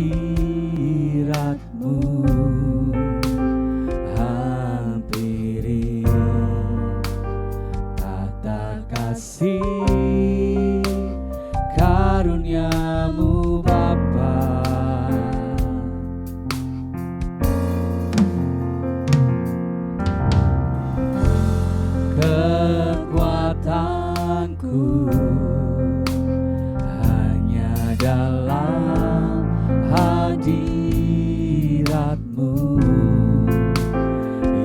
hadirat-Mu, hampiri tata kasih karunia-Mu Bapa. Kekuatanku hanya dalam hadirat-Mu,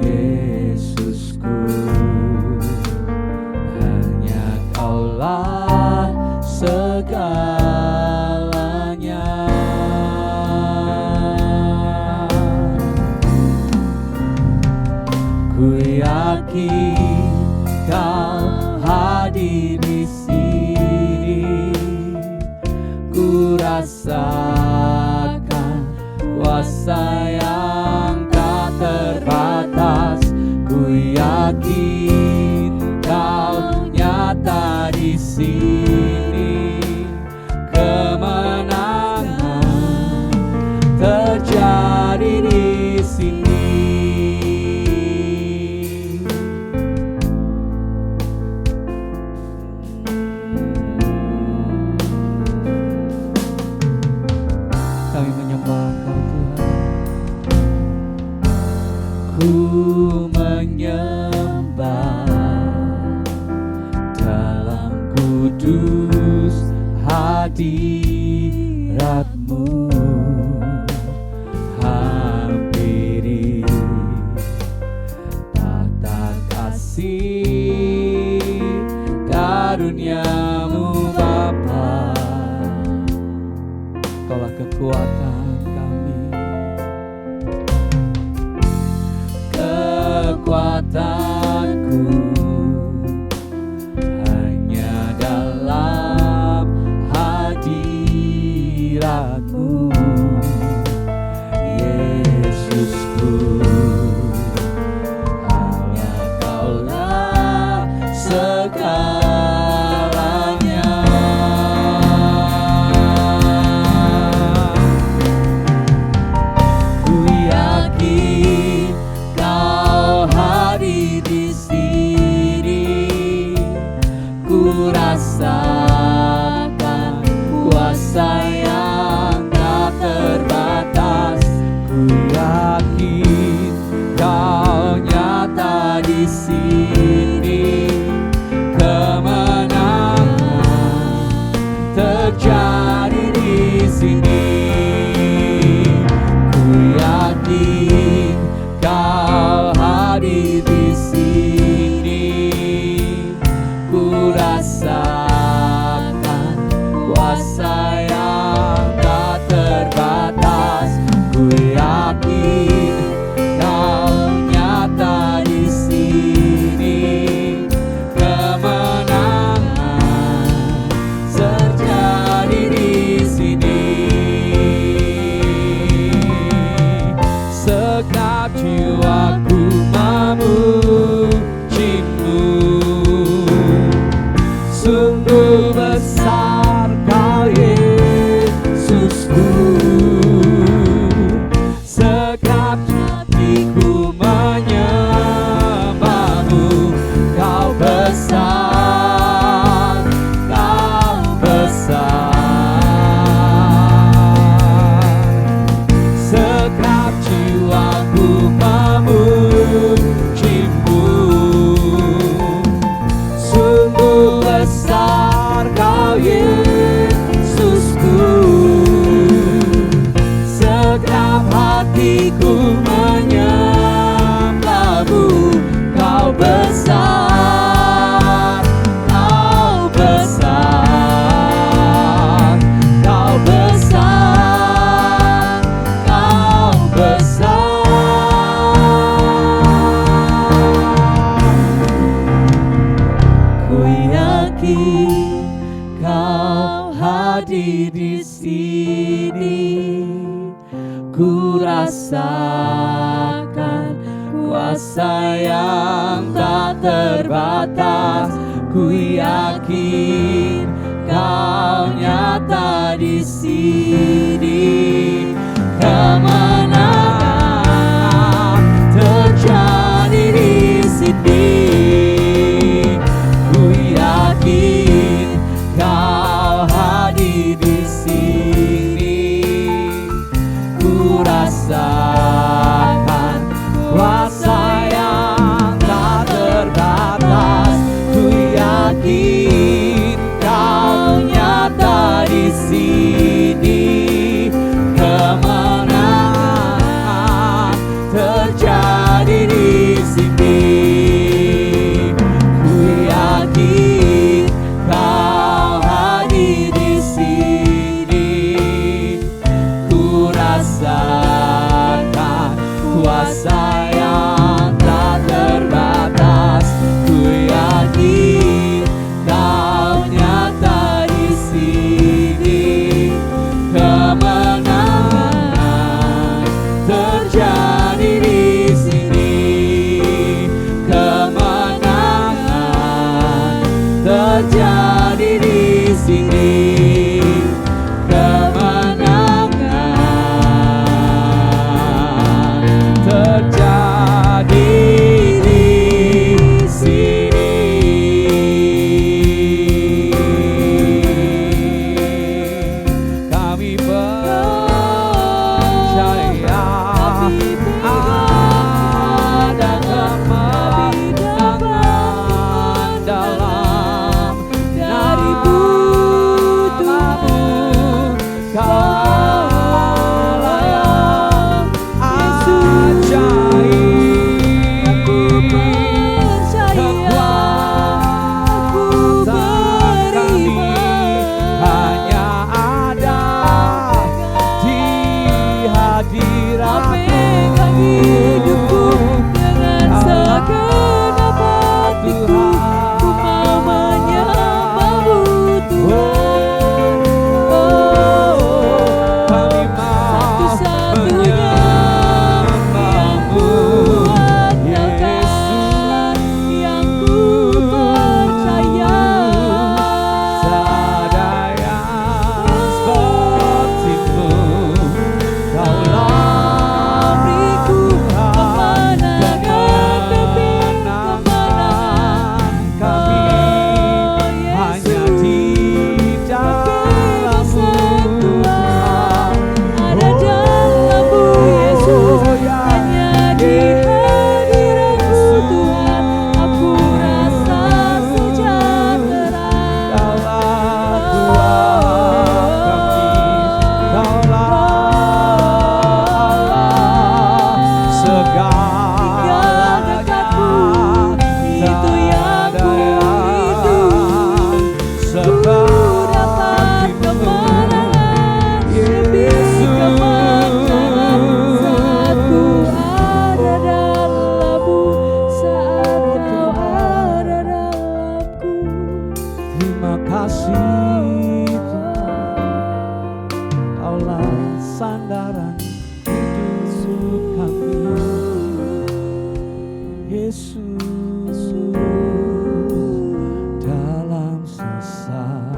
Yesusku. Hanya Kaulah segalanya. Ku yakin Kau hadir di sini, ku rasakan kuasa yang tak terbatas. Ku yakin Kau nyata di sini, kemenangan terjadi di sini. Kami menyembah Kau Tuhan. Ku menyembah dalam kudus hadirat-Mu, hampiri tata kasih karunia-Mu Bapa. Kaulah kekuatan kami, kekuatanku hanya dalam hadirat-Mu, Yesusku. Hanya Kaulah segalanya. Ku yakin Kau hadir di sini, ku rasakan kuasa yang tak terbatas. Ku yakin Kau nyata di sini, kemenangan terjadi di sini. Ku yakin Kau hadir di sini, ku rasakan kuasa yang tak terbatas. Ku yakin Kau nyata di sini, kemenangan terjadi di sini. Segenap jiwaku memuji-Mu, sungguh besar Kau Yesusku. Segenap hatiku menyembah-Mu, Kau besar, Kau besar. Segenap jiwaku memuji-Mu, sungguh besar Kau Yesusku. Segenap hatiku menyembah-Mu, Kau besar, Kau besar, Kau besar, Kau besar. Ku yakin Kau hadir di sini, ku rasakan kuasa yang tak terbatas. Ku yakin Kau nyata di sini, rasakan kuasa yang tak terbatas. Ku yakin Kau nyata di sini. Kemenangan terjadi di sini. Ku yakin Kau hadir di sini. Ku rasakan kuasa yang tak terbatas. Ku yakin Kau nyata di sini. Kemenangan terjadi di sini. Kemenangan terjadi di sini. Kemenangan terjadi di sini. Kami percaya ada kemenangan dalam dari butuhmu. Kau layak ajaib. Kekuatan kami hanya ada di hadirat-Mu. Hidupku dengan segenap hatiku, ku mau menyembah-Mu Tuhan. Kami mau Satu-satunya menyembah-Mu, Tuhan yang ku percaya. Tiada yang seperti-Mu. Kaulah Beriku kemenangan demi kemenangan kami hanya di dalam-Mu Tuhan. ada dalam-Mu Yesus, hanya di hadirat-Mu Tuhan aku rasa sejahtera. Kaulah Tuhan kami, Kaulah Allah segalanya. Itu yang ku rindu, Sebab dapat kemenangan demi Yesus. kemenangan saat ku ada dalam-Mu, saat Kau ada dalam-Ku. Terima kasih Tuhan, Kaulah sandaran hidup kami. Yesus, dalam sesat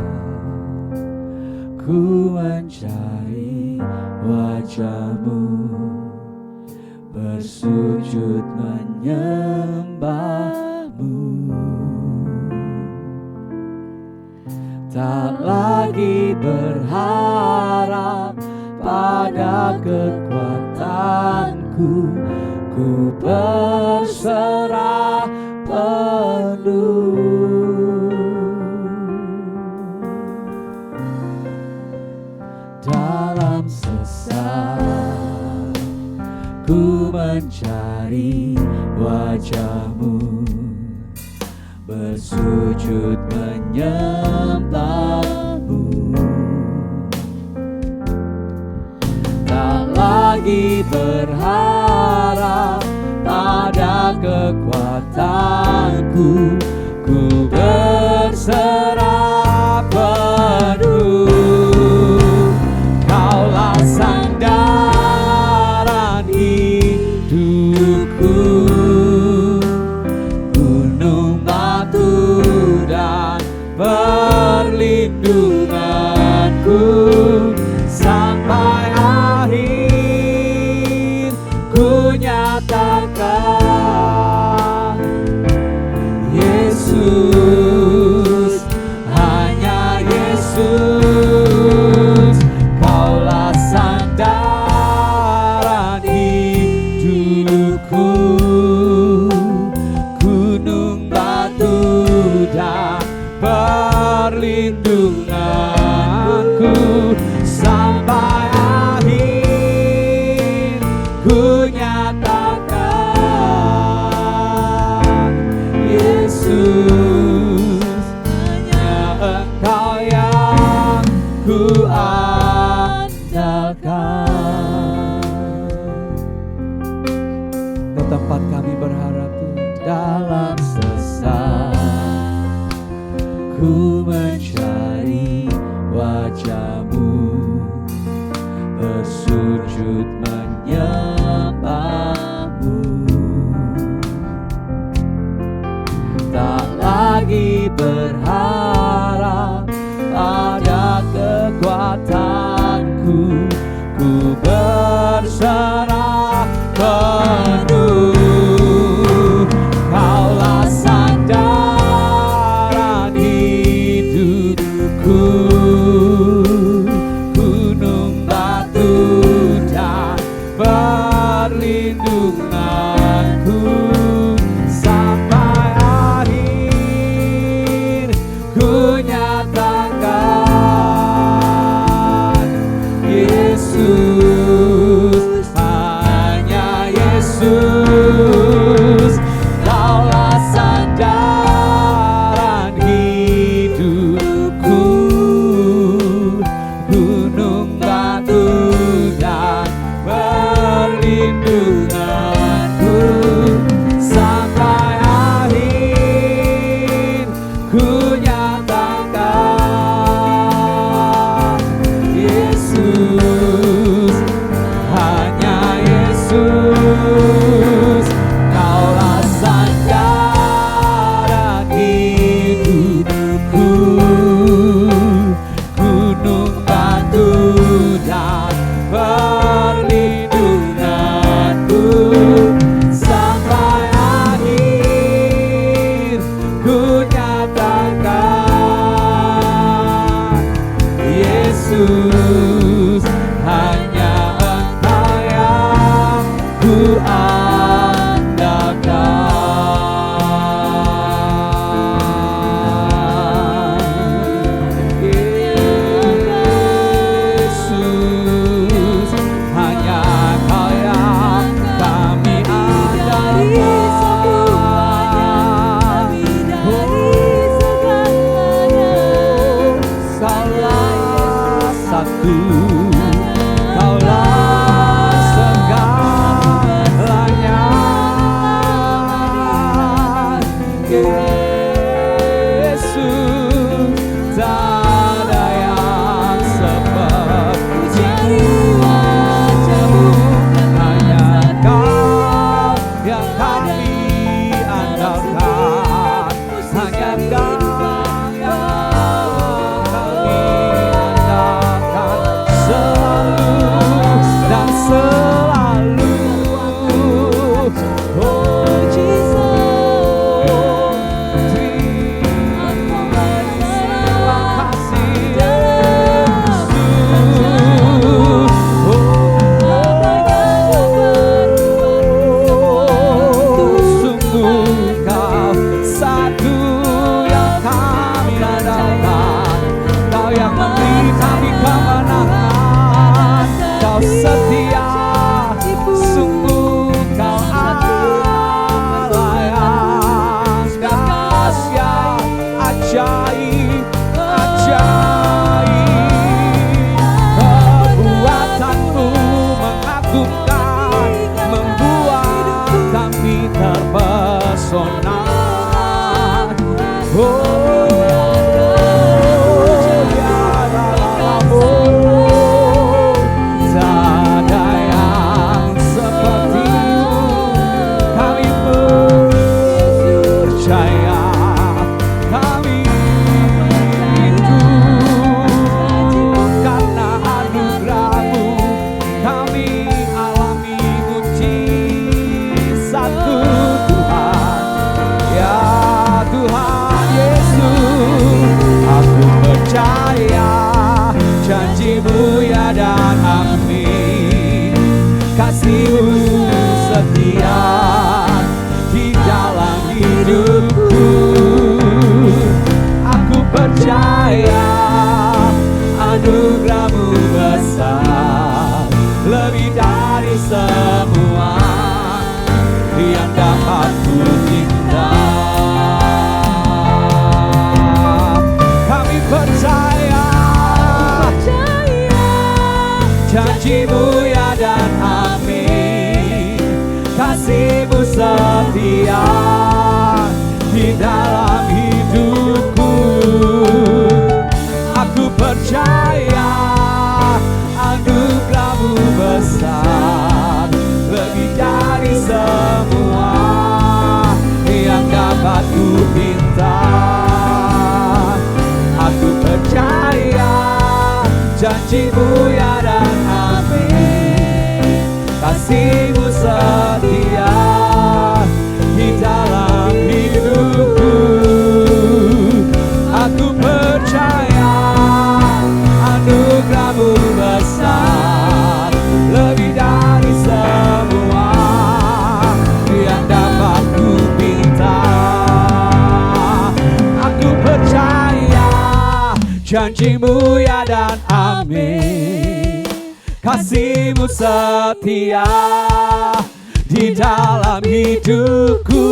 ku mencari wajah-Mu, bersujud menyembah-Mu. Tak lagi berharap pada kekuatanku, ku berserah penuh. Dalam sesat ku mencari wajah-Mu, bersujud menyembah-Mu. Tak lagi berharap pada kekuatanku, ku berserah penuh. Kaulah sandaran hidupku, gunung batu dan perlindunganku. Sampai akhir ku nyatakan, Yesus, hanya Yesus, Kaulah sandaran Kau tempat kami berharap dalam sesat. Ku mencari wajah-Mu, bersujud menyembah-Mu. Tak lagi berharap pada kekuatanku, ku berserah penuh. Kaulah sandaran hidupku, gunung batu dan perlindunganku. Sampai akhir ku nyatakan Yesus, hanya Yesus. Kaulah sandaran hidupku, gunung batu dan perlindunganku. Sampai akhir ku nyatakan Yesus, hanya Yesus. Kaulah sandaran hidupku, gunung batu dan perlindunganku. Sampai akhir ku nyatakan Yesus, hanya Engkau yang ku andalkan. Yesus, hanya Engkau yang kami andalkan. Kaulah satu, Kaulah segalanya. Yesus, tak ada yang seperti-Mu. Hanya Kau yang kami andalkan. Hanya Kau yang kami andalkan. Selalu dan selalu. Oh Jesus, terima kasih Yesus. Sungguh Kau satu yang kami andalkan. Kau yang memberi kami kemenangan. Kau setia, sungguh Kau Allah yang dahsyat, ajaib, ajaib. Perbuatan-Mu mengagumkan, membuat kami terpesona. Oh, ya Rabb-Mu, tak ada yang seperti-Mu. Kami percaya, kami rindu karena anugerah-Mu. Kami alami mujizat-Mu Tuhan. Ya Tuhan Yesus, aku percaya janji-Mu ya dan amin. Kasih-Mu setia di dalam hidupku. Aku percaya anugerah-Mu besar, lebih dari semua yang dapat ku minta. Kami percaya janji-Mu ya dan amin. Kasih-Mu setia di dalam hidupku. Aku percaya anugerah-Mu besar, lebih dari semua yang dapat ku minta. Aku percaya janji-Mu ya dan amin. Kasih-Mu setia di dalam hidupku. Aku percaya anugerah-Mu besar, lebih dari semua yang dapat ku minta. Aku percaya janji-Mu ya dan amin. Kasih-Mu setia di dalam hidupku.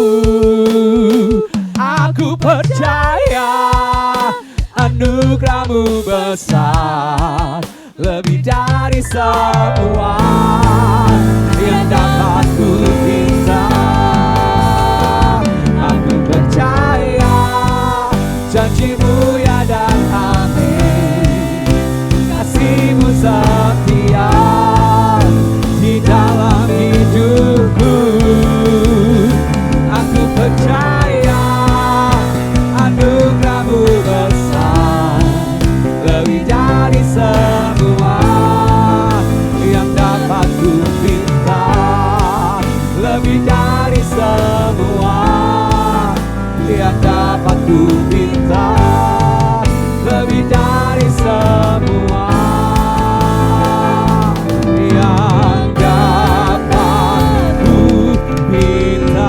Aku percaya anugerah-Mu besar, lebih dari semua yang dapat ku minta. Aku percaya janji-Mu ya dan amin. Kasih-Mu setia di dalam hidupku. Aku percaya anugerah-Mu besar, lebih dari semua yang dapat ku minta. Lebih dari semua yang dapat ku minta. Lebih dari semua yang dapat ku minta.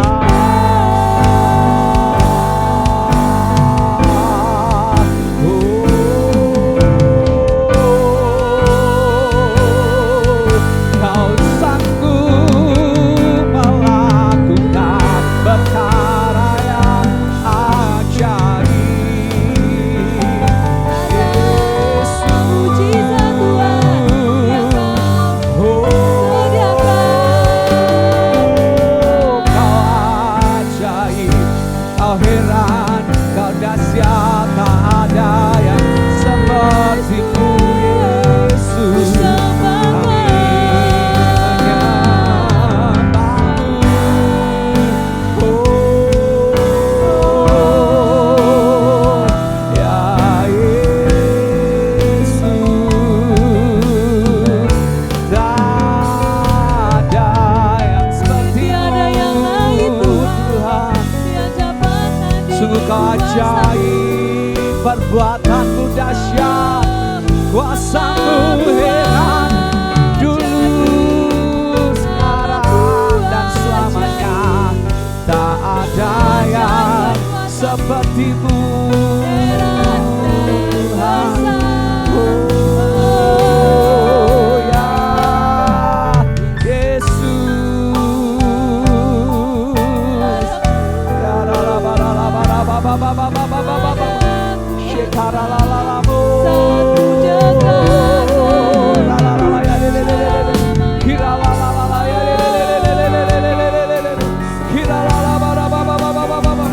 Kau sanggup melakukan perkara yang ajaib. Mujizat Tuhan yang Kau sediakan. Kau ajaib, Kau heran, Kau dahsyat, tak ada yang seperti-Mu Yesus. Kami menyembah-Mu. Oh, ya Yesus, tak ada yang Tiada yang lain seperti-Mu Tuhan Tuhan. yang dapat tandingi Sungguh Kau kuasa-Mu. ajaib, perbuatan-Mu dahsyat, kuasa-Mu heran, dulu, sekarang, dan selamanya. Tak ada yang seperti-Mu Heran dan Tuhan. besar. Oh ya Yesus, ya la-la-ba-la-la-ba-la-ba-ba-ba-ba-ba-ba-ba-ba. Shekara-la-la-la-mo. Satu jagat La-la-la-la, ya le-le-le-le-le. Kira-la-la-la-la, ya le-le-le-le-le-le-le-le-le. Kira-la-la-ba-la-ba-ba-ba-ba-ba-ba.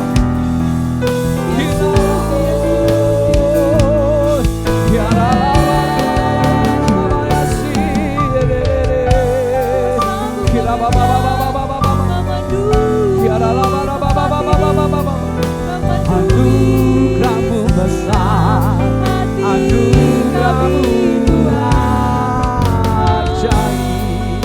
Anugerah-Mu besar, anugerah-Mu ajaib.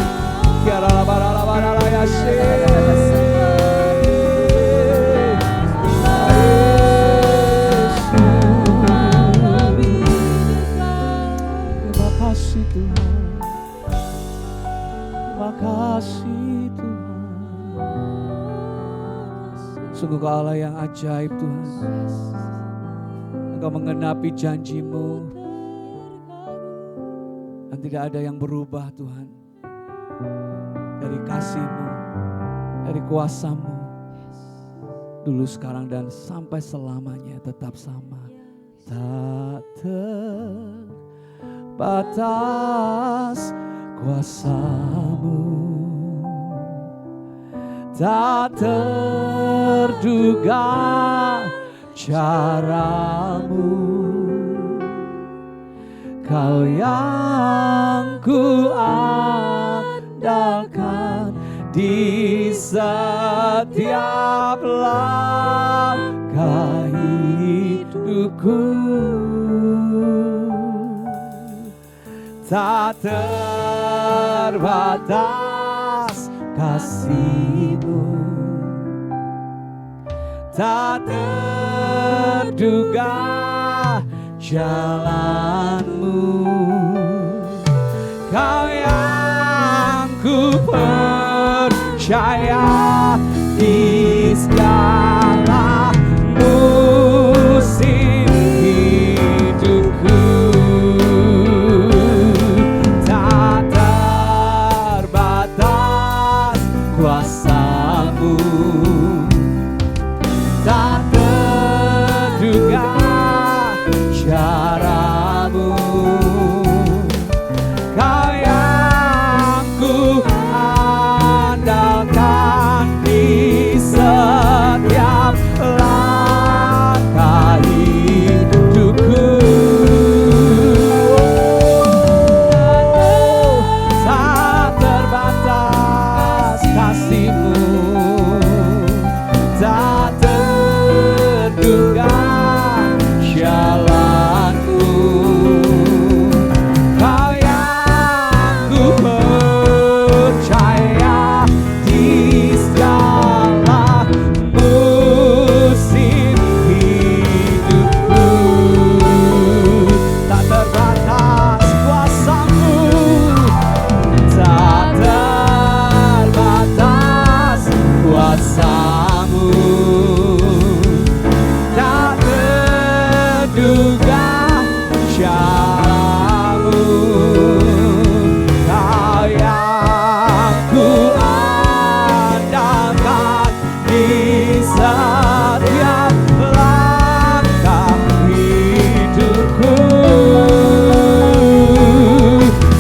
Terima kasih Tuhan, terima kasih Tuhan. Sungguh Kau Allah yang ajaib Tuhan. Engkau mengenapi janji-Mu dan tidak ada yang berubah Tuhan. Dari kasih-Mu, dari kuasa-Mu, dulu, sekarang, dan sampai selamanya tetap sama. Tak terbatas kuasa-Mu tak terduga, cara-Mu Kau yang ku andalkan di setiap langkah hidupku. Tak terbatas kasih-Mu, tak terduga jalan-Mu. Kau yang ku percaya di segala musim hidupku. Tak terbatas kuasa-Mu, tak terduga cara-Mu. Kau yang ku andalkan di setiap langkah hidupku. Tak terbatas kasih-Mu, tak terduga jalan-Mu. Kau yang ku percaya di segala musim hidupku. Tak terbatas kuasa-Mu, tak terbatas kuasa-Mu, tak terduga cara-Mu. Kau yang ku andalkan di setiap langkah hidupku.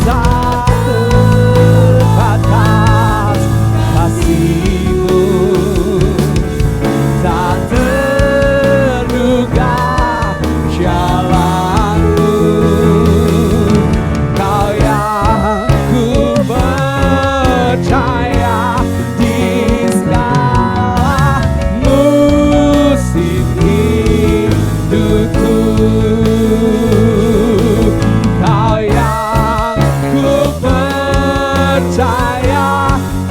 Tak terbatas kasih-Mu, tak terduga jalan-Mu. Kau yang ku percaya di segala musim hidupku. Kau yang ku percaya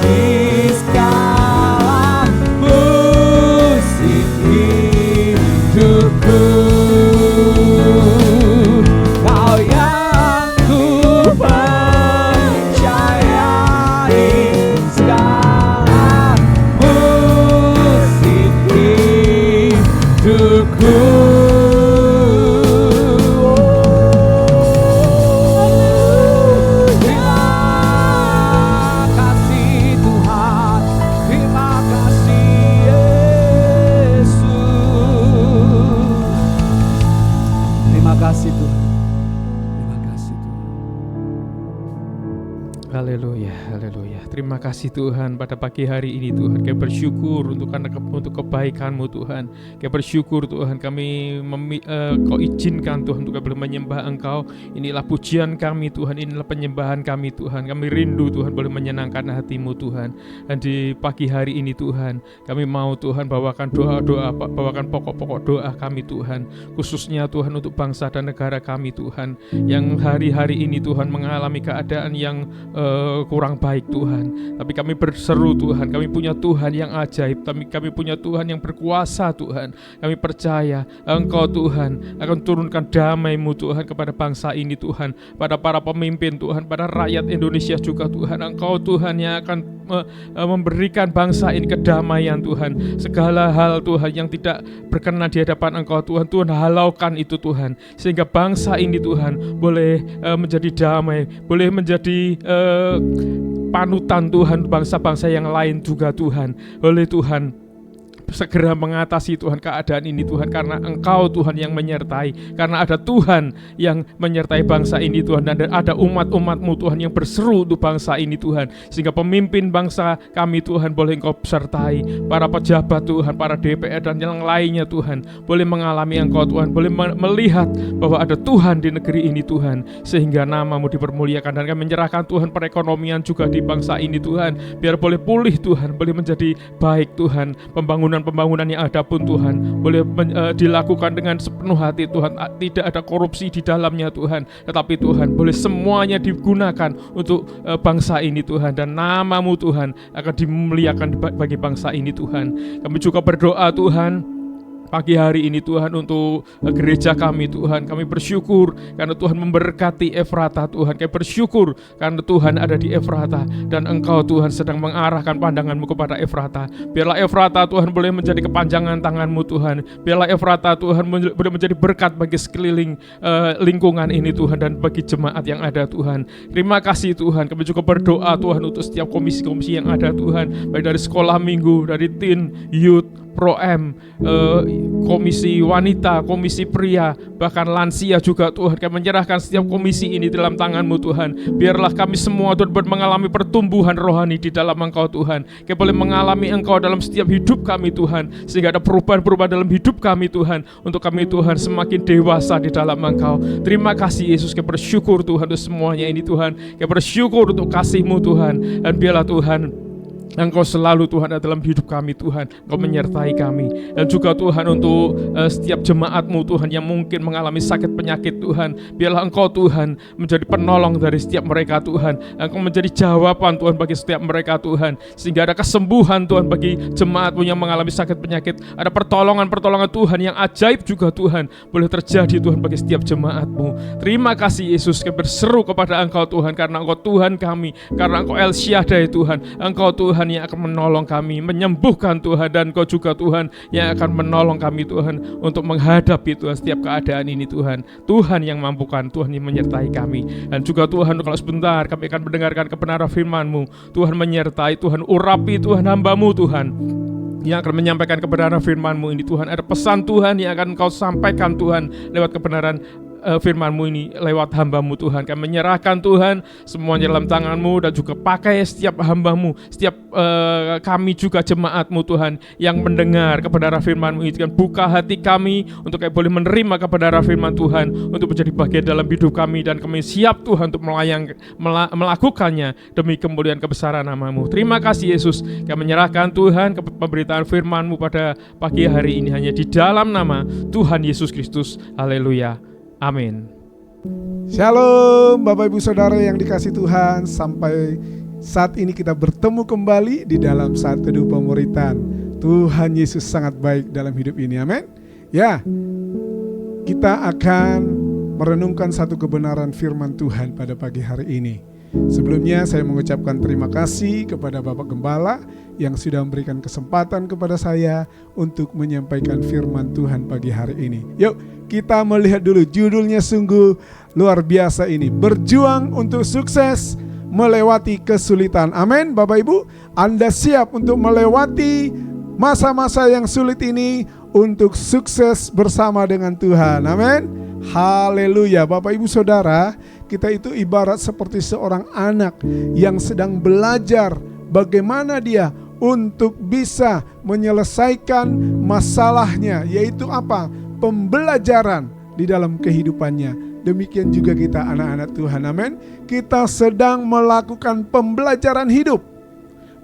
di segala musim hidupku. Kau yang ku percaya di segala musim hidupku. Terima kasih Tuhan, terima kasih Yesus. Terima kasih Tuhan, terima kasih Tuhan. Haleluya, haleluya. Terima kasih Tuhan pada pagi hari ini Tuhan. Kami bersyukur untuk kebaikan-Mu Tuhan. Kami bersyukur Tuhan kami Kau izinkan Tuhan untuk kami boleh menyembah Engkau. Inilah pujian kami Tuhan, inilah penyembahan kami Tuhan. Kami rindu Tuhan boleh menyenangkan hati-Mu Tuhan. Dan di pagi hari ini Tuhan, kami mau Tuhan bawakan doa-doa, bawakan pokok-pokok doa kami Tuhan. Khususnya Tuhan untuk bangsa dan negara kami Tuhan, yang hari-hari ini Tuhan mengalami keadaan yang kurang baik Tuhan. Tapi kami berseru Tuhan, kami punya Tuhan yang ajaib, kami punya Tuhan yang berkuasa Tuhan. Kami percaya Engkau Tuhan akan turunkan damai-Mu Tuhan kepada bangsa ini Tuhan, pada para pemimpin Tuhan, pada rakyat Indonesia juga Tuhan. Engkau Tuhan yang akan memberikan bangsa ini kedamaian Tuhan. Segala hal Tuhan yang tidak berkenan di hadapan Engkau Tuhan, Tuhan halaukan itu Tuhan, sehingga bangsa ini Tuhan boleh menjadi damai, boleh menjadi panutan Tuhan bangsa-bangsa yang lain juga Tuhan. Oleh Tuhan segera mengatasi Tuhan keadaan ini Tuhan, karena Engkau Tuhan yang menyertai, karena ada Tuhan yang menyertai bangsa ini Tuhan, dan ada umat-umat-Mu Tuhan yang berseru untuk bangsa ini Tuhan, sehingga pemimpin bangsa kami Tuhan boleh Engkau sertai, para pejabat Tuhan, para DPR dan yang lainnya Tuhan boleh mengalami Engkau Tuhan, boleh melihat bahwa ada Tuhan di negeri ini Tuhan, sehingga nama-Mu dipermuliakan. Dan kami menyerahkan Tuhan perekonomian juga di bangsa ini Tuhan, biar boleh pulih Tuhan, boleh menjadi baik Tuhan, pembangunan yang ada pun Tuhan boleh dilakukan dengan sepenuh hati Tuhan, tidak ada korupsi di dalamnya Tuhan, tetapi Tuhan boleh semuanya digunakan untuk bangsa ini Tuhan, dan nama-Mu Tuhan akan dimuliakan bagi bangsa ini Tuhan. Kami juga berdoa Tuhan pagi hari ini Tuhan untuk gereja kami Tuhan. Kami bersyukur karena Tuhan memberkati Efrata Tuhan. Kami bersyukur karena Tuhan ada di Efrata, dan Engkau Tuhan sedang mengarahkan pandangan-Mu kepada Efrata. Biarlah Efrata Tuhan boleh menjadi kepanjangan tangan-Mu Tuhan. Biarlah Efrata Tuhan boleh menjadi berkat bagi sekeliling lingkungan ini Tuhan, dan bagi jemaat yang ada Tuhan. Terima kasih Tuhan. Kami juga berdoa Tuhan untuk setiap komisi-komisi yang ada Tuhan, baik dari sekolah minggu, dari teen, youth, Pro-M, komisi wanita, komisi pria, bahkan lansia juga Tuhan. Kami menyerahkan setiap komisi ini dalam tangan-Mu Tuhan. Biarlah kami semua Tuhan mengalami pertumbuhan rohani di dalam Engkau Tuhan. Kami boleh mengalami Engkau dalam setiap hidup kami Tuhan, sehingga ada perubahan-perubahan dalam hidup kami Tuhan, untuk kami Tuhan semakin dewasa di dalam Engkau. Terima kasih Yesus, kami bersyukur Tuhan untuk semuanya ini Tuhan. Kami bersyukur untuk kasih-Mu Tuhan, dan biarlah Tuhan Engkau selalu Tuhan dalam hidup kami Tuhan, Engkau menyertai kami. Dan juga Tuhan untuk setiap jemaat-Mu Tuhan yang mungkin mengalami sakit penyakit Tuhan, biarlah Engkau Tuhan menjadi penolong dari setiap mereka Tuhan. Engkau menjadi jawaban Tuhan bagi setiap mereka Tuhan, sehingga ada kesembuhan Tuhan bagi jemaat-Mu yang mengalami sakit penyakit. Ada pertolongan-pertolongan Tuhan yang ajaib juga Tuhan boleh terjadi Tuhan bagi setiap jemaat-Mu. Terima kasih Yesus, kami berseru kepada Engkau Tuhan, karena Engkau Tuhan kami, karena Engkau El Shaddai Tuhan. Engkau Tuhan yang akan menolong kami, menyembuhkan Tuhan, dan Kau juga Tuhan yang akan menolong kami Tuhan untuk menghadapi Tuhan setiap keadaan ini Tuhan. Tuhan yang mampukan, Tuhan yang menyertai kami. Dan juga Tuhan, kalau sebentar kami akan mendengarkan kebenaran firman-Mu, Tuhan menyertai, Tuhan urapi Tuhan hamba-Mu Tuhan yang akan menyampaikan kebenaran firman-Mu ini Tuhan. Ada pesan Tuhan yang akan Kau sampaikan Tuhan lewat kebenaran firman-Mu ini lewat hamba-Mu Tuhan. Kami menyerahkan Tuhan semuanya dalam tangan-Mu, dan juga pakai setiap hamba-Mu, setiap kami juga jemaat-Mu Tuhan yang mendengar kebenaran firman-Mu itu, kan buka hati kami untuk kami boleh menerima kebenaran firman Tuhan untuk menjadi bagian dalam hidup kami, dan kami siap Tuhan untuk melakukannya demi kemuliaan kebesaran nama-Mu. Terima kasih Yesus, kami menyerahkan Tuhan pemberitaan firman-Mu pada pagi hari ini hanya di dalam nama Tuhan Yesus Kristus. Haleluya. Amin. Shalom Bapak Ibu Saudara yang dikasihi Tuhan. Sampai saat ini kita bertemu kembali di dalam saat teduh pemuritan. Tuhan Yesus sangat baik dalam hidup ini, amin. Ya, kita akan merenungkan satu kebenaran firman Tuhan pada pagi hari ini. Sebelumnya saya mengucapkan terima kasih kepada Bapak Gembala yang sudah memberikan kesempatan kepada saya untuk menyampaikan firman Tuhan pagi hari ini. Yuk kita melihat dulu, judulnya sungguh luar biasa ini. Berjuang untuk sukses melewati kesulitan. Amin Bapak Ibu, Anda siap untuk melewati masa-masa yang sulit ini untuk sukses bersama dengan Tuhan. Amin. Haleluya. Bapak Ibu Saudara, kita itu ibarat seperti seorang anak yang sedang belajar bagaimana dia untuk bisa menyelesaikan masalahnya, yaitu apa? Pembelajaran di dalam kehidupannya. Demikian juga kita anak-anak Tuhan, amin. Kita sedang melakukan pembelajaran hidup.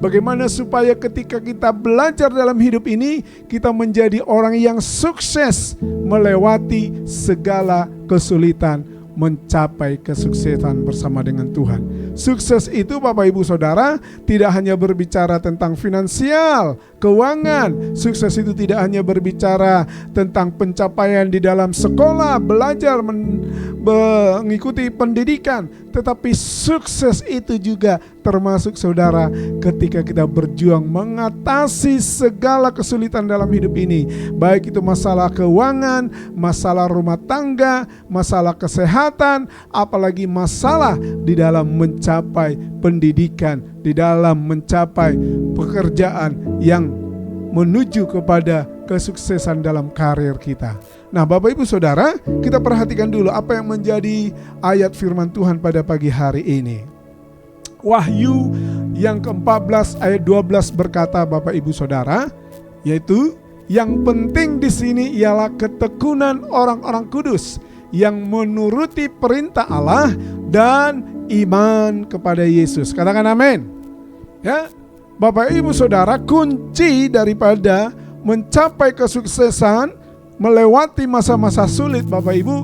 Bagaimana supaya ketika kita belajar dalam hidup ini, kita menjadi orang yang sukses melewati segala kesulitan, mencapai kesuksesan bersama dengan Tuhan. Sukses itu Bapak Ibu Saudara tidak hanya berbicara tentang finansial, keuangan. Sukses itu tidak hanya berbicara tentang pencapaian di dalam sekolah, belajar, mengikuti pendidikan. Tetapi sukses itu juga termasuk saudara ketika kita berjuang mengatasi segala kesulitan dalam hidup ini. Baik itu masalah keuangan, masalah rumah tangga, masalah kesehatan, apalagi masalah di dalam mencapai pendidikan, di dalam mencapai pekerjaan yang menuju kepada kesuksesan dalam karir kita. Nah, Bapak Ibu Saudara, kita perhatikan dulu apa yang menjadi ayat firman Tuhan pada pagi hari ini. Wahyu yang ke-14 ayat 12 berkata, Bapak Ibu Saudara, yaitu yang penting di sini ialah ketekunan orang-orang kudus yang menuruti perintah Allah dan iman kepada Yesus. Katakan amin. Ya, Bapak Ibu Saudara, kunci daripada mencapai kesuksesan, melewati masa-masa sulit, Bapak Ibu,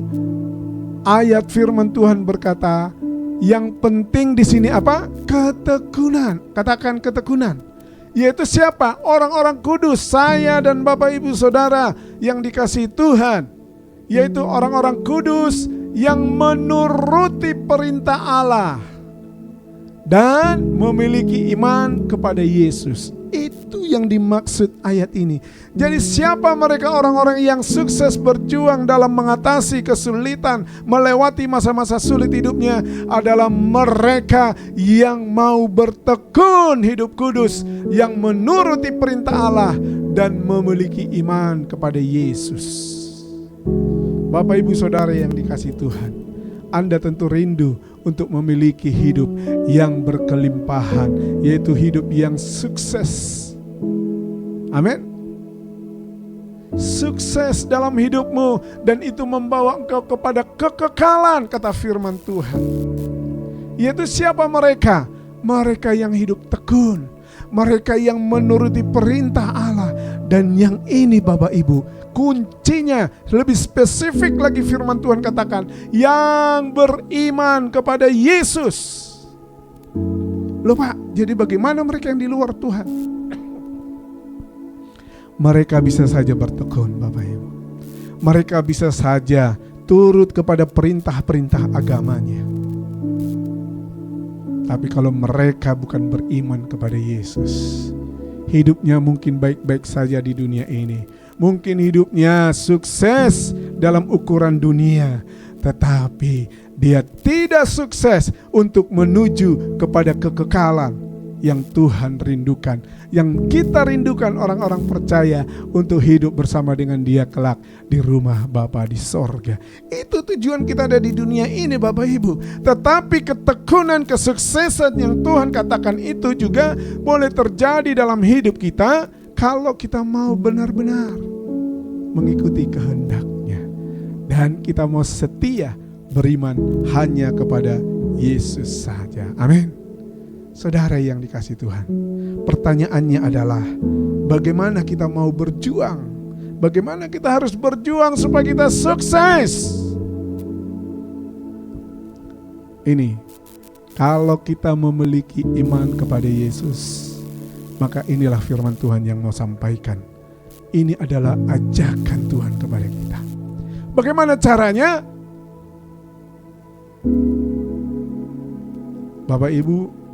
ayat firman Tuhan berkata, yang penting di sini apa? Ketekunan. Katakan ketekunan. Yaitu siapa? Orang-orang kudus, saya dan Bapak Ibu Saudara yang dikasihi Tuhan. Yaitu orang-orang kudus yang menuruti perintah Allah dan memiliki iman kepada Yesus. Itu yang dimaksud ayat ini. Jadi siapa mereka orang-orang yang sukses berjuang dalam mengatasi kesulitan, melewati masa-masa sulit hidupnya, adalah mereka yang mau bertekun hidup kudus, yang menuruti perintah Allah dan memiliki iman kepada Yesus. Bapak Ibu Saudara yang dikasihi Tuhan, Anda tentu rindu untuk memiliki hidup yang berkelimpahan, yaitu hidup yang sukses. Amin. Sukses dalam hidupmu, dan itu membawa engkau kepada kekekalan, kata firman Tuhan. Yaitu siapa mereka? Mereka yang hidup tekun, mereka yang menuruti perintah Allah. Dan yang ini Bapak Ibu, kuncinya lebih spesifik lagi firman Tuhan katakan, yang beriman kepada Yesus. Loh Pak, jadi bagaimana mereka yang di luar Tuhan? Mereka bisa saja bertekun, Bapak Ibu. Mereka bisa saja turut kepada perintah-perintah agamanya. Tapi kalau mereka bukan beriman kepada Yesus, hidupnya mungkin baik-baik saja di dunia ini. Mungkin hidupnya sukses dalam ukuran dunia, tetapi dia tidak sukses untuk menuju kepada kekekalan yang Tuhan rindukan, yang kita rindukan orang-orang percaya untuk hidup bersama dengan Dia kelak di rumah Bapa di sorga. Itu tujuan kita ada di dunia ini, Bapak Ibu. Tetapi ketekunan kesuksesan yang Tuhan katakan itu juga boleh terjadi dalam hidup kita kalau kita mau benar-benar mengikuti kehendak-Nya, dan kita mau setia beriman hanya kepada Yesus saja. Amin. Saudara yang dikasihi Tuhan, pertanyaannya adalah bagaimana kita mau berjuang? Bagaimana kita harus berjuang supaya kita sukses? Ini, kalau kita memiliki iman kepada Yesus, maka inilah firman Tuhan yang mau sampaikan. Ini adalah ajakan Tuhan kepada kita. Bagaimana caranya? Bapak Ibu,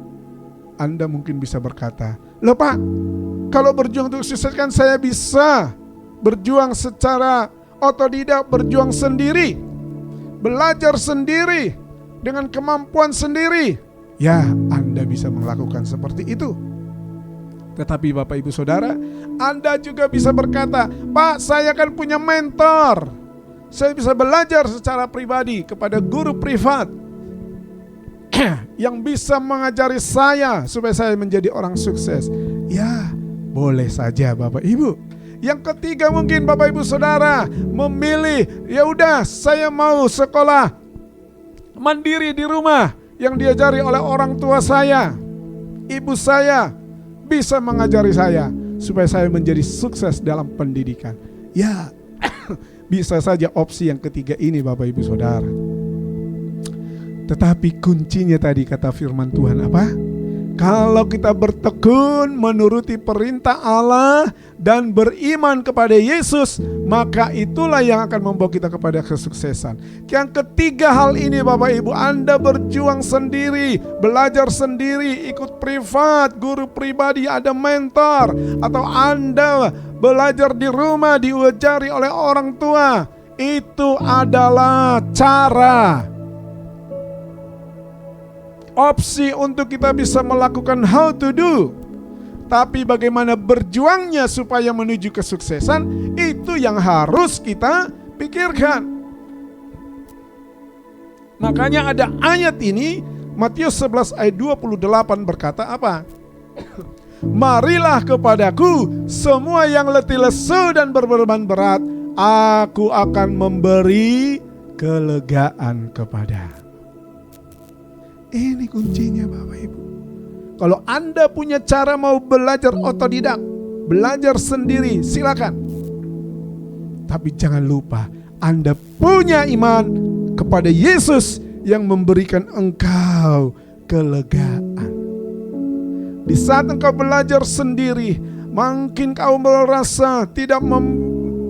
Anda mungkin bisa berkata, loh Pak, kalau berjuang untuk sukses kan saya bisa berjuang secara otodidak, berjuang sendiri, belajar sendiri, dengan kemampuan sendiri. Ya, Anda bisa melakukan seperti itu. Tetapi Bapak Ibu Saudara, Anda juga bisa berkata, Pak, saya kan punya mentor. Saya bisa belajar secara pribadi kepada guru privat yang bisa mengajari saya supaya saya menjadi orang sukses. Ya, boleh saja Bapak Ibu. Yang ketiga mungkin Bapak Ibu Saudara memilih, ya udah saya mau sekolah mandiri di rumah yang diajari oleh orang tua saya. Ibu saya bisa mengajari saya supaya saya menjadi sukses dalam pendidikan. Ya, bisa saja opsi yang ketiga ini Bapak Ibu Saudara. Tetapi kuncinya tadi kata firman Tuhan apa? Kalau kita bertekun menuruti perintah Allah dan beriman kepada Yesus, maka itulah yang akan membawa kita kepada kesuksesan. Yang ketiga hal ini Bapak Ibu, Anda berjuang sendiri, belajar sendiri, ikut privat, guru pribadi, ada mentor, atau Anda belajar di rumah diajari oleh orang tua. Itu adalah cara, opsi untuk kita bisa melakukan how to do. Tapi bagaimana berjuangnya supaya menuju kesuksesan, itu yang harus kita pikirkan. Makanya ada ayat ini, Matius 11 ayat 28 berkata apa? Marilah kepadaku semua yang letih lesu dan berbeban berat, aku akan memberi kelegaan kepada. Ini kuncinya Bapak Ibu. Kalau Anda punya cara mau belajar otodidak, belajar sendiri, silakan. Tapi jangan lupa Anda punya iman kepada Yesus yang memberikan engkau kelegaan. Di saat engkau belajar sendiri, mungkin kau merasa tidak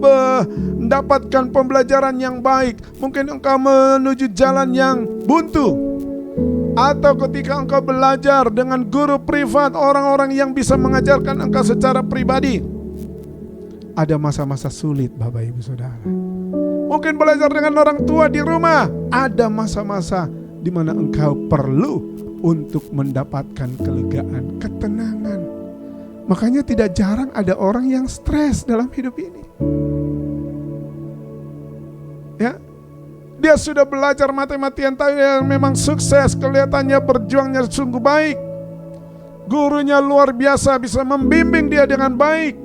mendapatkan pembelajaran yang baik. Mungkin engkau menuju jalan yang buntu. Atau ketika engkau belajar dengan guru privat, orang-orang yang bisa mengajarkan engkau secara pribadi, ada masa-masa sulit Bapak Ibu Saudara. Mungkin belajar dengan orang tua di rumah, ada masa-masa di mana engkau perlu untuk mendapatkan kelegaan, ketenangan. Makanya tidak jarang ada orang yang stres dalam hidup ini. Ya, dia sudah belajar mati-matian, tapi memang sukses, kelihatannya berjuangnya sungguh baik. Gurunya luar biasa, bisa membimbing dia dengan baik.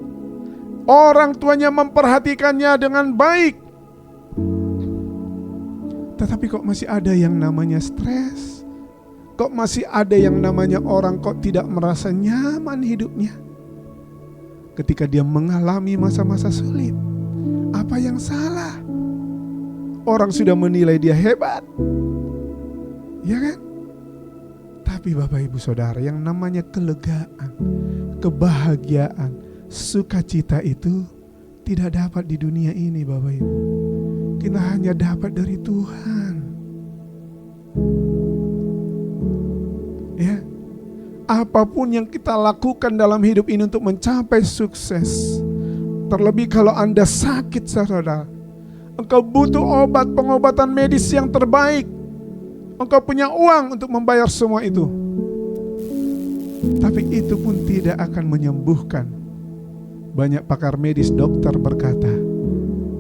Orang tuanya memperhatikannya dengan baik. Tetapi kok masih ada yang namanya stres? Kok masih ada yang namanya orang kok tidak merasa nyaman hidupnya? Ketika dia mengalami masa-masa sulit, apa yang salah? Orang sudah menilai dia hebat, ya kan? Tapi Bapak Ibu Saudara, yang namanya kelegaan, kebahagiaan, sukacita itu tidak dapat di dunia ini Bapak Ibu. Kita hanya dapat dari Tuhan. Ya, apapun yang kita lakukan dalam hidup ini untuk mencapai sukses, terlebih kalau Anda sakit saudara, engkau butuh obat, pengobatan medis yang terbaik. Engkau punya uang untuk membayar semua itu. Tapi itu pun tidak akan menyembuhkan. Banyak pakar medis, dokter berkata,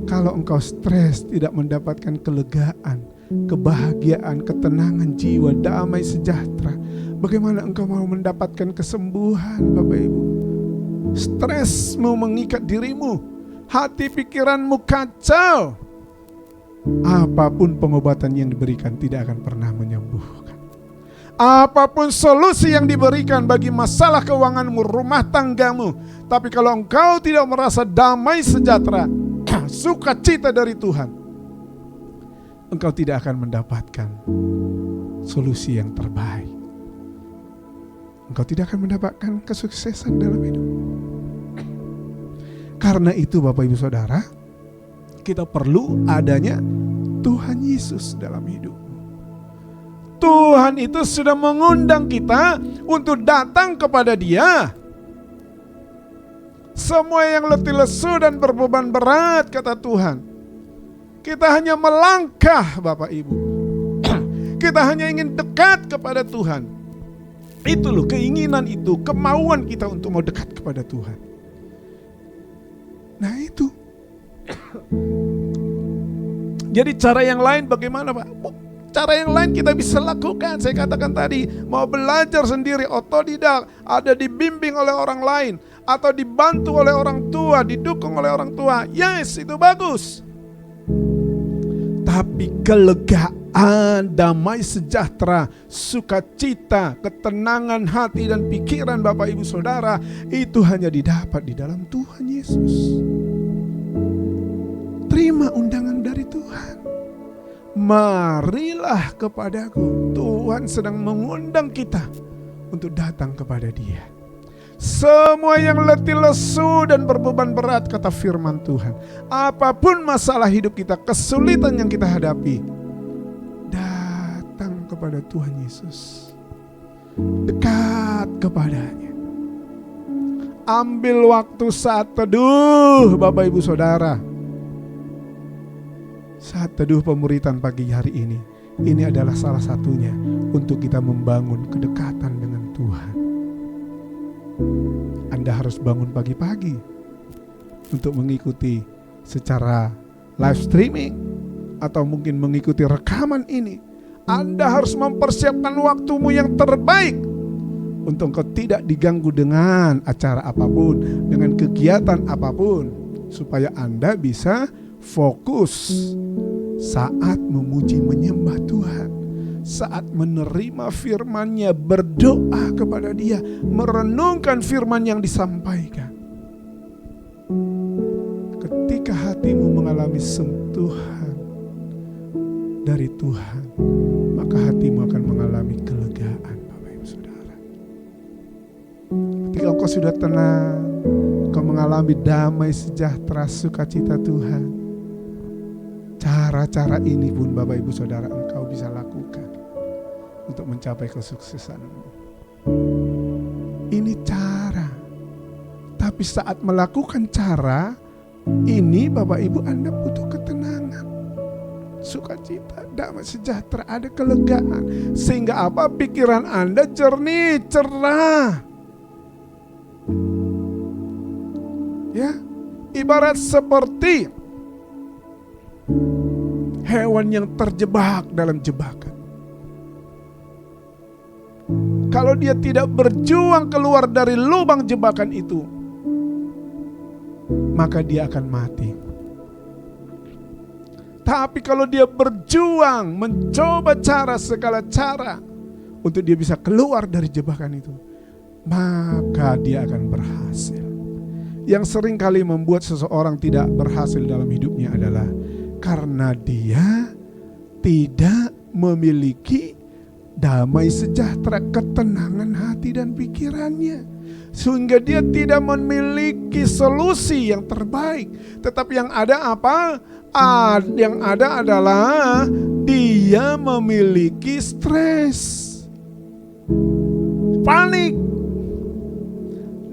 kalau engkau stres, tidak mendapatkan kelegaan, kebahagiaan, ketenangan jiwa, damai sejahtera, bagaimana engkau mau mendapatkan kesembuhan Bapak Ibu? Stresmu mengikat dirimu, hati pikiranmu kacau. Apapun pengobatan yang diberikan tidak akan pernah menyembuhkan. Apapun solusi yang diberikan bagi masalah keuanganmu, rumah tanggamu, tapi kalau engkau tidak merasa damai sejahtera, sukacita dari Tuhan, engkau tidak akan mendapatkan solusi yang terbaik. Engkau tidak akan mendapatkan kesuksesan dalam hidup. Karena itu Bapak Ibu Saudara, kita perlu adanya Tuhan Yesus dalam hidup. Tuhan itu sudah mengundang kita untuk datang kepada Dia. Semua yang letih lesu dan berbeban berat, kata Tuhan, kita hanya melangkah Bapak Ibu. Kita hanya ingin dekat kepada Tuhan. Itu loh keinginan itu, kemauan kita untuk mau dekat kepada Tuhan. Nah itu. Jadi cara yang lain bagaimana Pak? Cara yang lain kita bisa lakukan. Saya katakan tadi, mau belajar sendiri, otodidak, ada dibimbing oleh orang lain, atau dibantu oleh orang tua, didukung oleh orang tua. Yes, itu bagus. Tapi kelegaan, damai sejahtera, sukacita, ketenangan hati dan pikiran Bapak Ibu Saudara, itu hanya didapat di dalam Tuhan Yesus. Terima undangan dari Tuhan. Marilah kepadaku. Tuhan sedang mengundang kita untuk datang kepada Dia. Semua yang letih lesu dan berbeban berat, kata firman Tuhan, apapun masalah hidup kita, kesulitan yang kita hadapi, datang kepada Tuhan Yesus. Dekat kepadanya. Ambil waktu saat teduh Bapak Ibu Saudara. Saat teduh pemuritan pagi hari ini adalah salah satunya untuk kita membangun kedekatan dengan Tuhan. Anda harus bangun pagi-pagi untuk mengikuti secara live streaming atau mungkin mengikuti rekaman ini. Anda harus mempersiapkan waktumu yang terbaik untuk engkau tidak diganggu dengan acara apapun, dengan kegiatan apapun, supaya Anda bisa fokus saat memuji menyembah Tuhan, saat menerima firman-Nya, berdoa kepada Dia, merenungkan firman yang disampaikan. Ketika hatimu mengalami sentuhan dari Tuhan, maka hatimu akan mengalami kelegaan, Bapak Ibu Saudara. Ketika engkau sudah tenang, engkau mengalami damai, sejahtera, sukacita Tuhan. Cara-cara ini pun Bapak Ibu Saudara engkau bisa lakukan untuk mencapai kesuksesanmu. Ini cara. Tapi saat melakukan cara ini, Bapak Ibu, Anda butuh ketenangan, sukacita, damai, sejahtera, ada kelegaan. Sehingga apa? Pikiran Anda jernih, cerah. Ya, ibarat seperti hewan yang terjebak dalam jebakan. Kalau dia tidak berjuang keluar dari lubang jebakan itu, maka dia akan mati. Tapi kalau dia berjuang, mencoba segala cara untuk dia bisa keluar dari jebakan itu, maka dia akan berhasil. Yang sering kali membuat seseorang tidak berhasil dalam hidupnya adalah karena dia tidak memiliki damai, sejahtera, ketenangan hati dan pikirannya. Sehingga dia tidak memiliki solusi yang terbaik. Tetapi yang ada apa? Yang ada adalah dia memiliki stres, panik.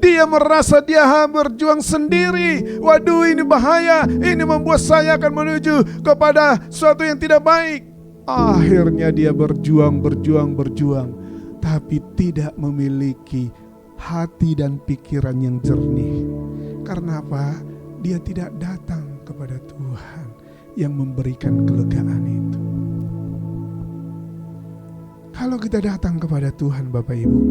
Dia merasa dia berjuang sendiri. Waduh, ini bahaya. Ini membuat saya akan menuju kepada sesuatu yang tidak baik. Akhirnya dia berjuang, tapi tidak memiliki hati dan pikiran yang jernih. Karena apa? Dia tidak datang kepada Tuhan yang memberikan kelegaan itu. Kalau kita datang kepada Tuhan, Bapak Ibu,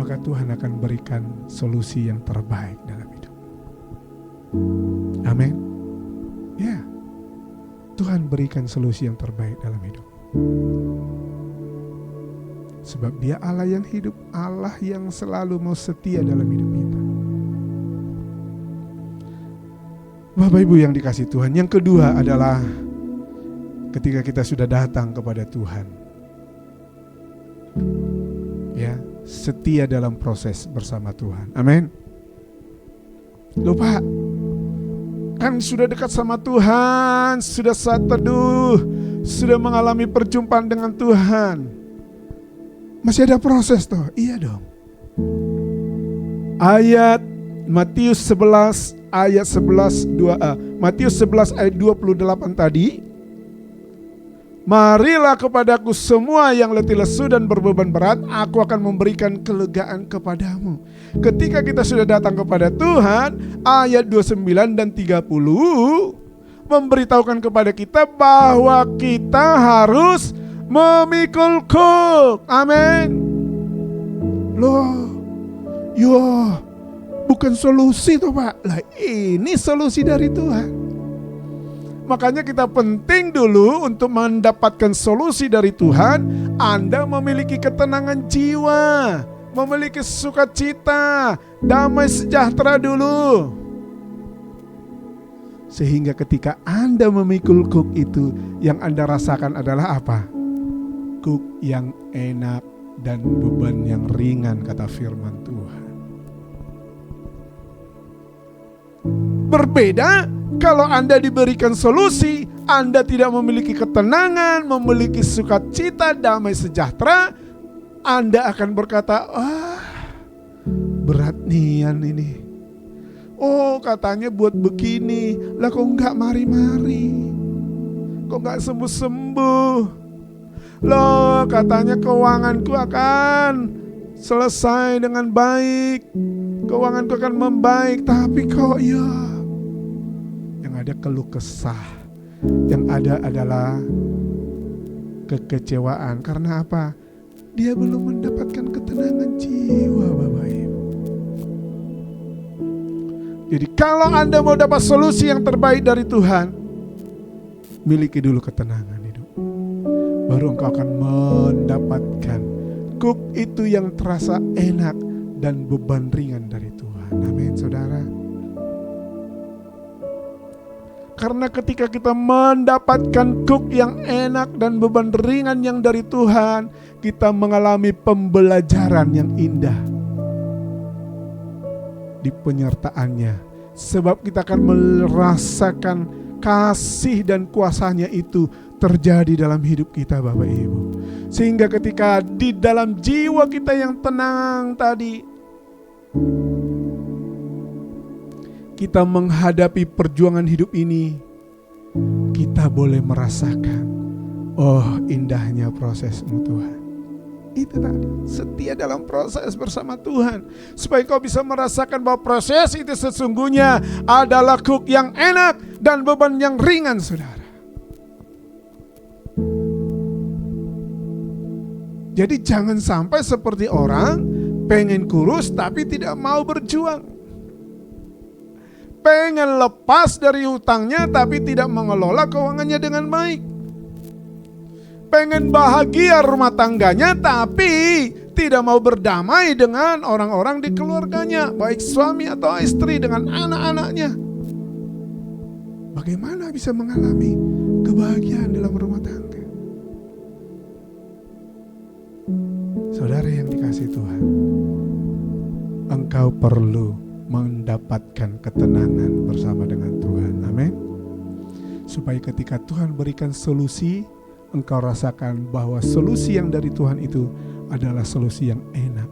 maka Tuhan akan berikan solusi yang terbaik dalam hidup. Amin. Ya, Tuhan berikan solusi yang terbaik dalam hidup. Sebab Dia Allah yang hidup, Allah yang selalu mau setia dalam hidup kita. Bapak Ibu yang dikasihi Tuhan, yang kedua adalah ketika kita sudah datang kepada Tuhan, ya, setia dalam proses bersama Tuhan. Amin. Loh Pak, kan sudah dekat sama Tuhan, sudah saat teduh, sudah mengalami perjumpaan dengan Tuhan, masih ada proses toh? Iya dong. Ayat Matius 11 ayat 11 Matius 11 ayat 28 tadi, marilah kepadaku semua yang letih lesu dan berbeban berat, aku akan memberikan kelegaan kepadamu. Ketika kita sudah datang kepada Tuhan, ayat 29 dan 30 memberitahukan kepada kita bahwa kita harus memikul kuk. Amin. Loh, bukan solusi toh Pak. Lah ini solusi dari Tuhan. Makanya kita penting dulu untuk mendapatkan solusi dari Tuhan. Anda memiliki ketenangan jiwa, memiliki sukacita, damai sejahtera dulu. Sehingga ketika Anda memikul kuk itu, yang Anda rasakan adalah apa? Kuk yang enak dan beban yang ringan, kata firman Tuhan. Berbeda kalau Anda diberikan solusi, Anda tidak memiliki ketenangan, memiliki sukacita, damai sejahtera, Anda akan berkata, berat nian ini. Oh, katanya buat begini, lah kok enggak mari-mari, kok enggak sembuh-sembuh. Loh, katanya keuanganku akan selesai dengan baik, keuanganku akan membaik, tapi kok ya yang ada keluh kesah, yang ada adalah kekecewaan. Karena apa? Dia belum mendapatkan ketenangan jiwa, Bapak Ibu. Jadi kalau Anda mau dapat solusi yang terbaik dari Tuhan, miliki dulu ketenangan hidup. Baru engkau akan mendapatkan kuk itu yang terasa enak dan beban ringan dari Tuhan. Amin, saudara. Karena ketika kita mendapatkan kuk yang enak dan beban ringan yang dari Tuhan, kita mengalami pembelajaran yang indah di penyertaannya. Sebab kita akan merasakan kasih dan kuasanya itu terjadi dalam hidup kita, Bapak Ibu. Sehingga ketika di dalam jiwa kita yang tenang tadi, kita menghadapi perjuangan hidup ini, kita boleh merasakan, oh indahnya prosesmu Tuhan. Itu tadi, setia dalam proses bersama Tuhan. Supaya kau bisa merasakan bahwa proses itu sesungguhnya adalah kuk yang enak dan beban yang ringan, saudara. Jadi jangan sampai seperti orang pengen kurus tapi tidak mau berjuang. Pengen lepas dari hutangnya tapi tidak mengelola keuangannya dengan baik. Pengen bahagia rumah tangganya tapi tidak mau berdamai dengan orang-orang di keluarganya, baik suami atau istri, dengan anak-anaknya. Bagaimana bisa mengalami kebahagiaan dalam rumah tangga? Saudara yang dikasihi Tuhan, engkau perlu mendapatkan ketenangan bersama dengan Tuhan. Amin. Supaya ketika Tuhan berikan solusi, engkau rasakan bahwa solusi yang dari Tuhan itu adalah solusi yang enak.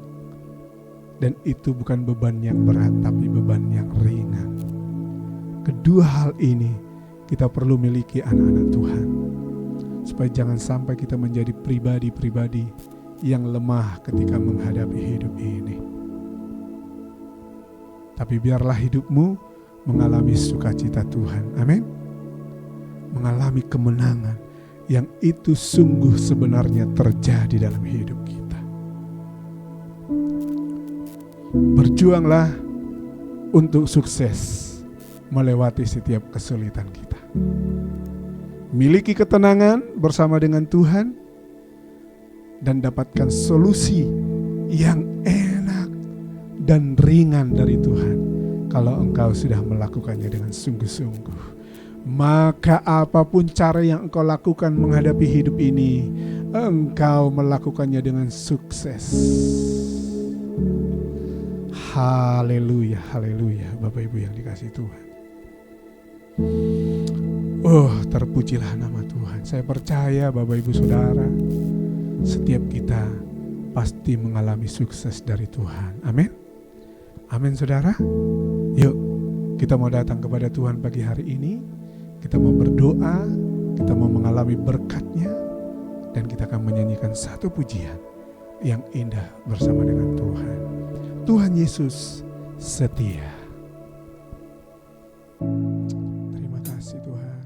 Dan itu bukan beban yang berat, tapi beban yang ringan. Kedua hal ini kita perlu miliki anak-anak Tuhan. Supaya jangan sampai kita menjadi pribadi-pribadi yang lemah ketika menghadapi hidup ini. Tapi biarlah hidupmu mengalami sukacita Tuhan. Amin. Mengalami kemenangan yang itu sungguh sebenarnya terjadi dalam hidup kita. Berjuanglah untuk sukses melewati setiap kesulitan kita. Miliki ketenangan bersama dengan Tuhan dan dapatkan solusi yang enak dan ringan dari Tuhan kalau engkau sudah melakukannya dengan sungguh-sungguh. Maka apapun cara yang engkau lakukan menghadapi hidup ini, engkau melakukannya dengan sukses. Haleluya, haleluya, Bapak Ibu yang dikasihi Tuhan. Oh, terpujilah nama Tuhan. Saya percaya Bapak Ibu Saudara, setiap kita pasti mengalami sukses dari Tuhan. Amin. Amin, saudara. Yuk, kita mau datang kepada Tuhan pagi hari ini. Kita mau berdoa, kita mau mengalami berkat-Nya, dan kita akan menyanyikan satu pujian yang indah bersama dengan Tuhan. Tuhan Yesus setia. Terima kasih Tuhan.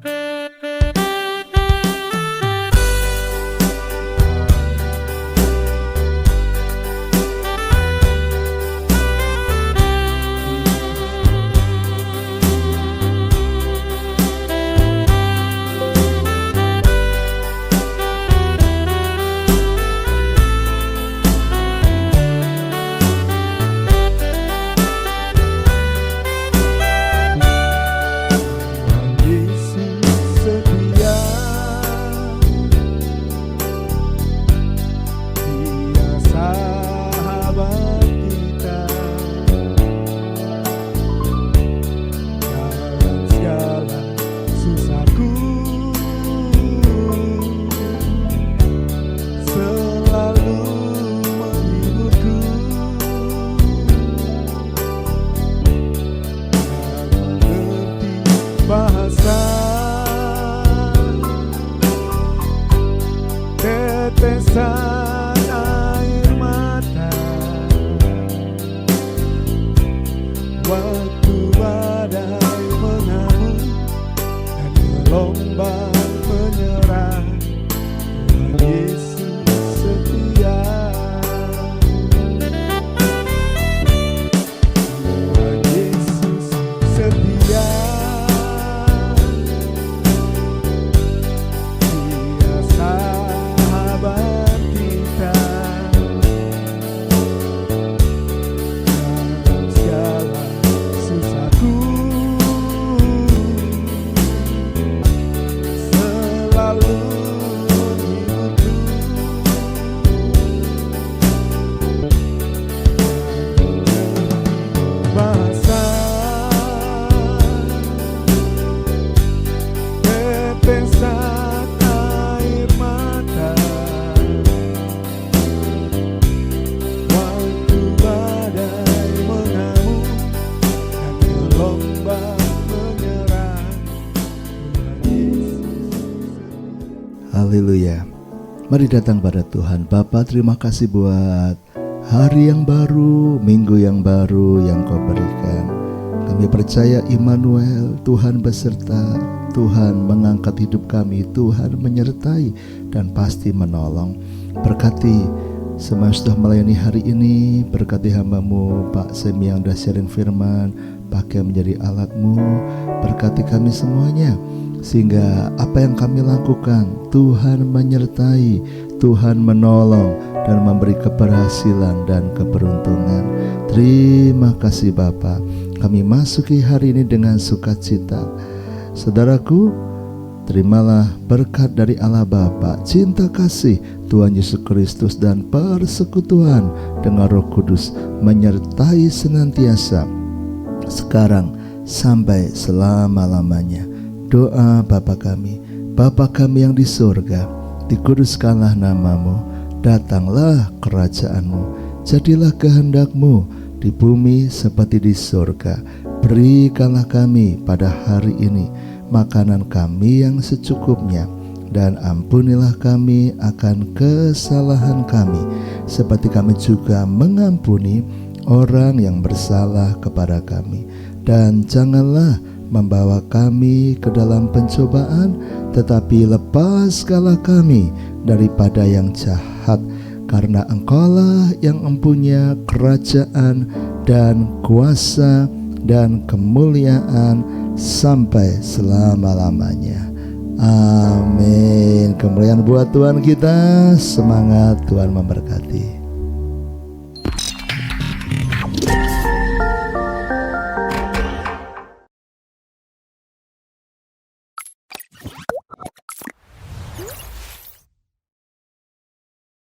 waktu badai mengamuk dan gelombang menyerang, Tuhan Yesus setia. Tuhan Yesus setia. Dia sahabat kita dalam segala susahku, selalu menghiburku. Bahasa tetesan air mata, waktu badai mengamuk dan gelombang menyerang, Tuhan Yesus. Haleluya. Mari datang pada Tuhan. Bapa, terima kasih buat hari yang baru, minggu yang baru yang Kau berikan. Kami percaya Immanuel, Tuhan beserta, Tuhan mengangkat hidup kami, Tuhan menyertai dan pasti menolong. Berkati semua yang sudah melayani hari ini, berkati hamba-Mu Pak Semi yang sudah sharing firman, pakai menjadi alat-Mu, berkati kami semuanya, sehingga apa yang kami lakukan Tuhan menyertai, Tuhan menolong dan memberi keberhasilan dan keberuntungan. Terima kasih Bapa. Kami masuki hari ini dengan sukacita. Saudaraku, terimalah berkat dari Allah Bapa, cinta kasih Tuhan Yesus Kristus dan persekutuan dengan Roh Kudus menyertai senantiasa sekarang sampai selama-lamanya. Doa Bapa kami yang di surga, dikuduskanlah nama-Mu, datanglah kerajaan-Mu, jadilah kehendak-Mu di bumi seperti di surga. Berikanlah kami pada hari ini makanan kami yang secukupnya, dan ampunilah kami akan kesalahan kami, seperti kami juga mengampuni orang yang bersalah kepada kami. Dan janganlah membawa kami ke dalam pencobaan, tetapi lepaskanlah kami daripada yang jahat, karena Engkaulah yang mempunyai kerajaan dan kuasa dan kemuliaan sampai selama-lamanya. Amin. Kemuliaan buat Tuhan kita. Semangat, Tuhan memberkati.